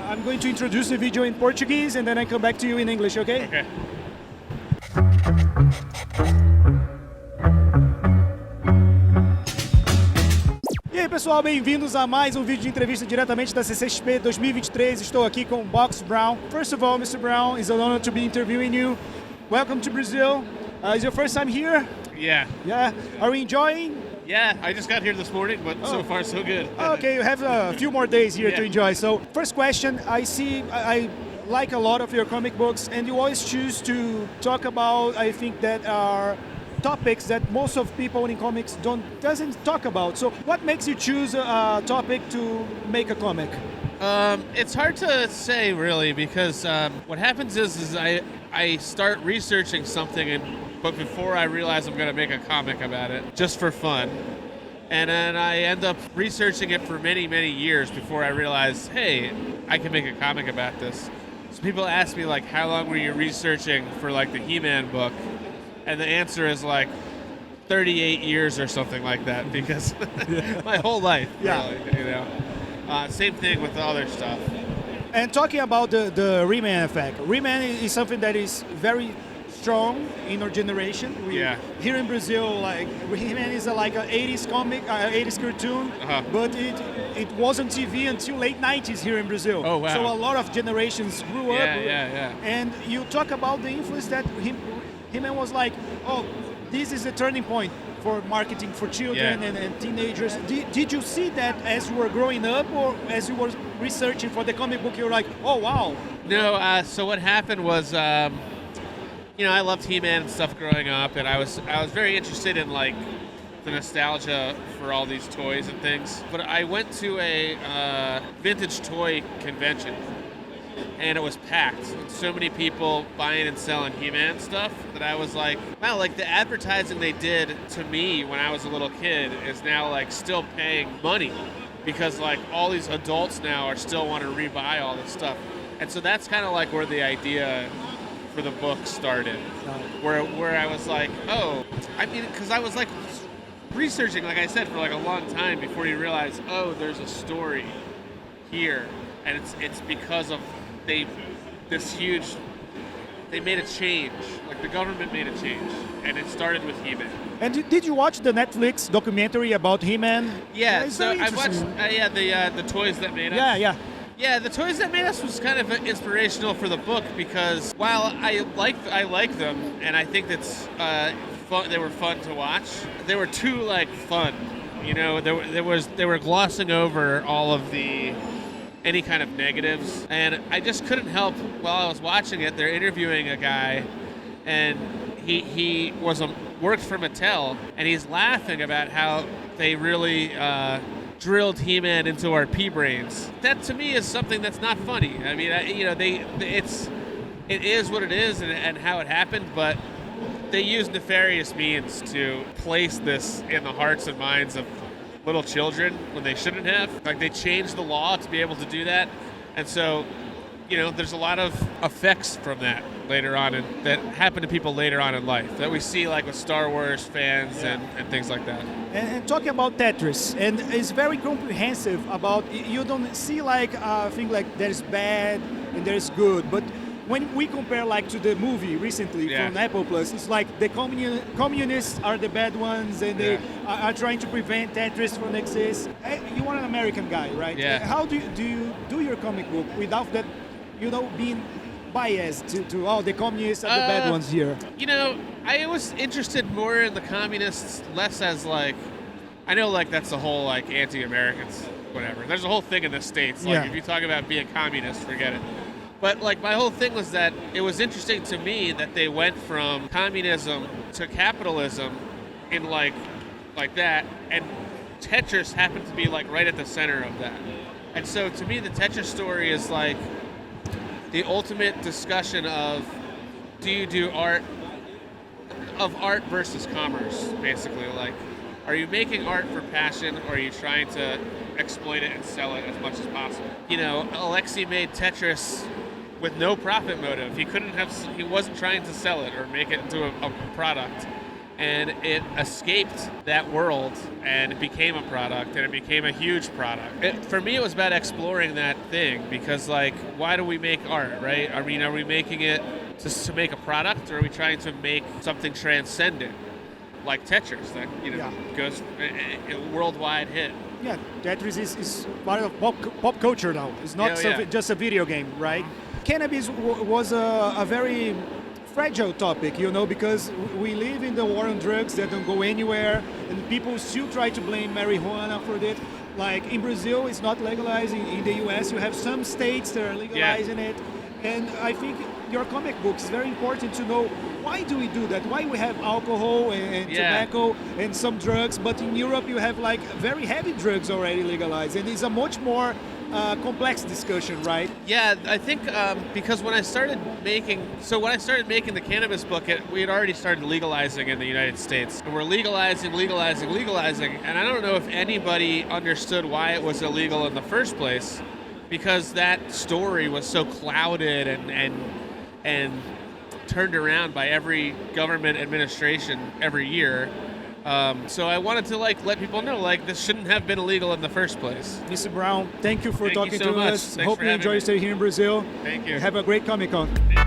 I'm going to introduce the video in Portuguese and then I come back to you in English, okay? Okay. E aí pessoal, bem-vindos a mais um vídeo de entrevista diretamente da CCXP 2023. Estou aqui com Box Brown. First of all, Mr. Brown, it's an honor to be interviewing you. Welcome to Brazil. Is your first time here? Yeah. Yeah. Are you enjoying? Yeah, I just got here this morning, but so far so good. Okay, you have a few more days here to enjoy. So, first question, I like a lot of your comic books, and you always choose to talk about, I think, that are topics that most of people in comics doesn't talk about. So, what makes you choose a topic to make a comic? It's hard to say really because what happens is I start researching something but before I realize I'm going to make a comic about it, just for fun. And then I end up researching it for many, many years before I realize, hey, I can make a comic about this. So people ask me, like, how long were you researching for, like, the He-Man book? And the answer is, like, 38 years or something like that, because my whole life, really, you know. Same thing with the other stuff. And talking about the He-Man effect, He-Man is something that is very strong in our generation. Here in Brazil, like He-Man is like an 80s comic, 80s cartoon, but it wasn't TV until late 90s here in Brazil. Oh wow! So a lot of generations grew up. And you talk about the influence that He-Man was like, oh, this is a turning point for marketing for children and teenagers. Did you see that as you were growing up, or as you were researching for the comic book, you were like, oh wow? No. So what happened was. You know, I loved He-Man and stuff growing up, and I was very interested in, like, the nostalgia for all these toys and things. But I went to a vintage toy convention, and it was packed. So many people buying and selling He-Man stuff that I was like, wow, like the advertising they did to me when I was a little kid is now, like, still paying money because, like, all these adults now are still want to rebuy all this stuff. And so that's kind of like where the idea for the book started, where I was like, oh, I mean, because I was like researching, like I said, for like a long time before you realize, oh, there's a story here, and it's because of they made a change, like the government made a change, and it started with He-Man. And did you watch the Netflix documentary about He-Man? Yeah, so I watched, the Toys That Made Us. Yeah, The Toys That Made Us was kind of inspirational for the book because while I like them and I think that's fun, they were fun to watch. They were too like fun, you know. They were glossing over all of any kind of negatives, and I just couldn't help while I was watching it. They're interviewing a guy, and he worked for Mattel, and he's laughing about how they really. Drilled He-Man into our pea brains. That to me is something that's not funny. I mean, it is what it is and how it happened, but they use nefarious means to place this in the hearts and minds of little children when they shouldn't have. Like they changed the law to be able to do that, and so there's a lot of effects from that later on, and that happen to people later on in life that we see, like with Star Wars fans and things like that. And talking about Tetris, and it's very comprehensive about, you don't see like a thing like there's bad and there's good, but when we compare like to the movie recently from Apple Plus, it's like the communists are the bad ones and they are trying to prevent Tetris from exist. You are an American guy, right? Yeah. How do you do your comic book without that, being biased to all the communists are the bad ones here? I was interested more in the communists, less as like, I know like that's the whole like anti-Americans, whatever. There's a whole thing in the States. Like if you talk about being communist, forget it. But like my whole thing was that it was interesting to me that they went from communism to capitalism in like that, and Tetris happened to be like right at the center of that. And so to me the Tetris story is like the ultimate discussion of do you do art versus commerce, basically. Like, are you making art for passion, or are you trying to exploit it and sell it as much as possible? Alexei made Tetris with no profit motive. He wasn't trying to sell it or make it into a product. and it escaped that world and it became a product, and it became a huge product. For me, it was about exploring that thing, because like, why do we make art, right? I mean, are we making it to make a product, or are we trying to make something transcendent, like Tetris, that goes a worldwide hit? Yeah, Tetris is part of pop culture now. It's not just a video game, right? Cannabis was a very fragile topic, because we live in the war on drugs that don't go anywhere, and people still try to blame marijuana for that. Like in Brazil, it's not legalized. In the US, you have some states that are legalizing it. And I think your comic book is very important to know, why do we do that? Why we have alcohol and tobacco and some drugs, but in Europe you have like very heavy drugs already legalized, and it's a much more complex discussion, right? Yeah, I think because when I started making the cannabis book, we had already started legalizing in the United States. And we're legalizing, and I don't know if anybody understood why it was illegal in the first place, because that story was so clouded and turned around by every government administration every year. So I wanted to let people know this shouldn't have been illegal in the first place. Mr. Brown, thank you for talking to us. Thanks Hope you enjoy your stay here in Brazil. Thank you. Have a great Comic-Con.